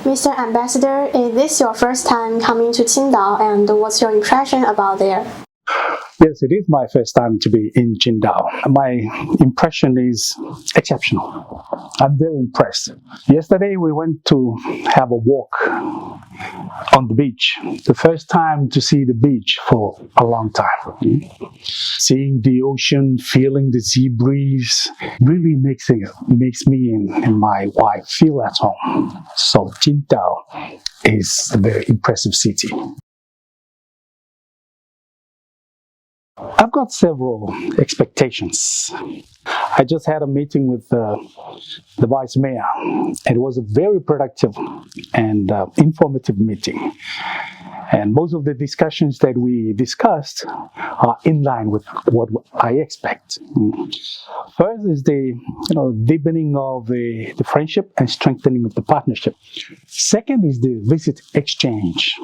Mr. Ambassador, is this your first time coming to Qingdao, and what's your impression about there? Yes, it is my first time to be in Qingdao. My impression is exceptional. I'm very impressed. Yesterday we went to have a walk on the beach. The first time to see the beach for a long time. Seeing the ocean, feeling the sea breeze really makes me and my wife feel at home. So Qingdao is a very impressive city. I've got several expectations. I just had a meeting with the vice mayor. It was a very productive and informative meeting. And most of the discussions that we discussed are in line with what I expect. First is the deepening of the friendship and strengthening of the partnership. Second is the visit exchange.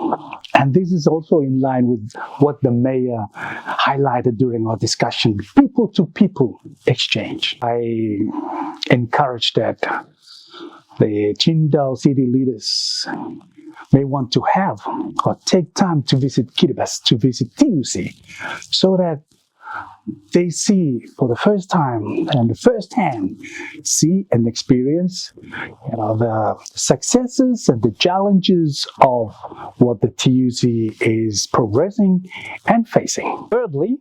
And this is also in line with what the mayor highlighted during our discussion, people-to-people exchange. I encourage that the Qingdao city leaders may want to have or take time to visit Kiribati, to visit TUC, so that they see for the first time and the first hand, see and experience the successes and the challenges of what the TUC is progressing and facing. Thirdly,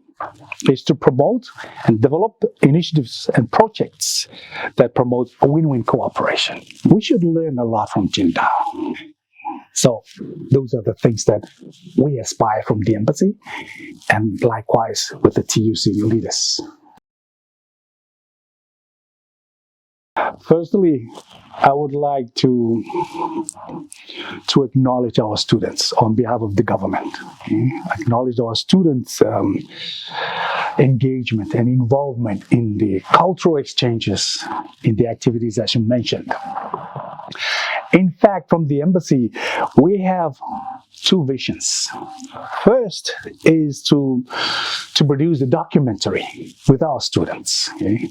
is to promote and develop initiatives and projects that promote a win-win cooperation. We should learn a lot from Qingdao. So those are the things that we aspire from the embassy, and likewise with the TUC leaders. Firstly, I would like to acknowledge our students on behalf of the government. Acknowledge our students' engagement and involvement in the cultural exchanges, in the activities as you mentioned. In fact, from the embassy, we have two visions. First is to produce a documentary with our students. Okay?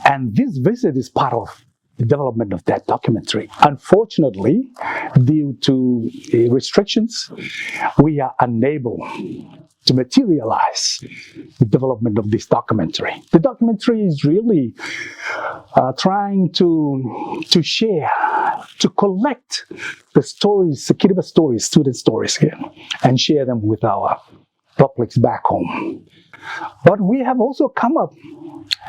And this visit is part of the development of that documentary. Unfortunately, due to restrictions, we are unable to materialize the development of this documentary. The documentary is really trying to share, to collect the stories, the Kiribati stories, student stories here, and share them with our publics back home. But we have also come up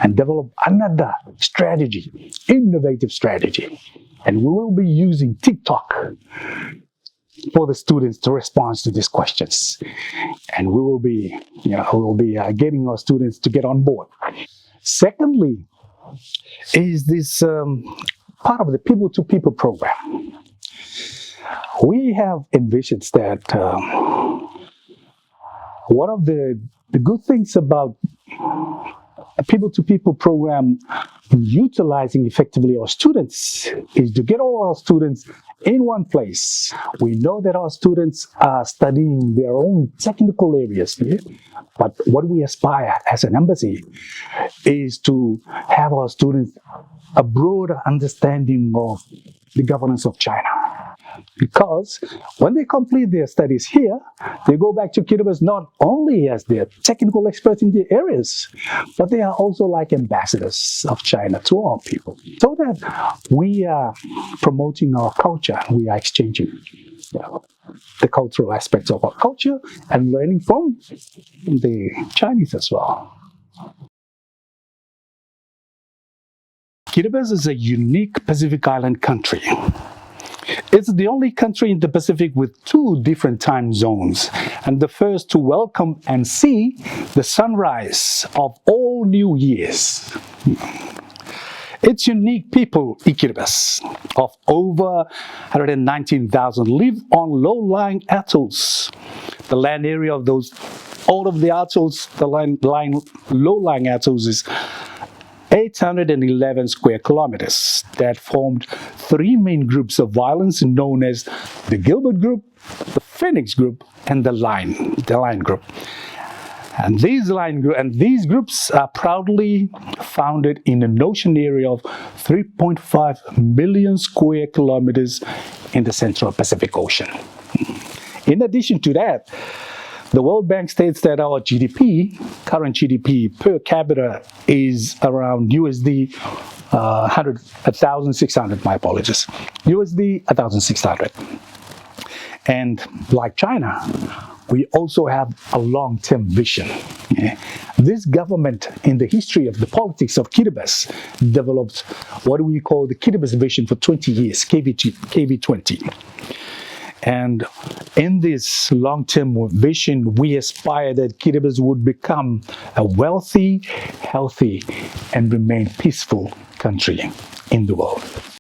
and developed another strategy, innovative strategy, and we will be using TikTok for the students to respond to these questions. And we will be, getting our students to get on board. Secondly, is this part of the people-to-people program. We have envisioned that one of the good things about a people-to-people program utilizing effectively our students is to get all our students in one place. We know that our students are studying their own technical areas here, but what we aspire as an embassy is to have our students a broader understanding of the governance of China. Because when they complete their studies here, they go back to Kiribati not only as their technical experts in their areas, but they are also like ambassadors of China to our people. So that we are promoting our culture, we are exchanging the cultural aspects of our culture and learning from the Chinese as well. Kiribati is a unique Pacific Island country. It's the only country in the Pacific with two different time zones, and the first to welcome and see the sunrise of all new years. Its unique people, Kiribati, of over 119,000, live on low-lying atolls. The land area of all of the atolls, low-lying atolls is 811 square kilometers that formed three main groups of islands known as the Gilbert Group, the Phoenix Group, and the Line Group. And these groups are proudly founded in an ocean area of 3.5 million square kilometers in the Central Pacific Ocean. In addition to that, the World Bank states that our GDP, current GDP per capita, is around USD 1,600, my apologies, USD 1,600. And like China, we also have a long-term vision. This government, in the history of the politics of Kiribati, developed what we call the Kiribati vision for 20 years, KV20. And in this long-term vision, we aspire that Kiribati would become a wealthy, healthy, and remain peaceful country in the world.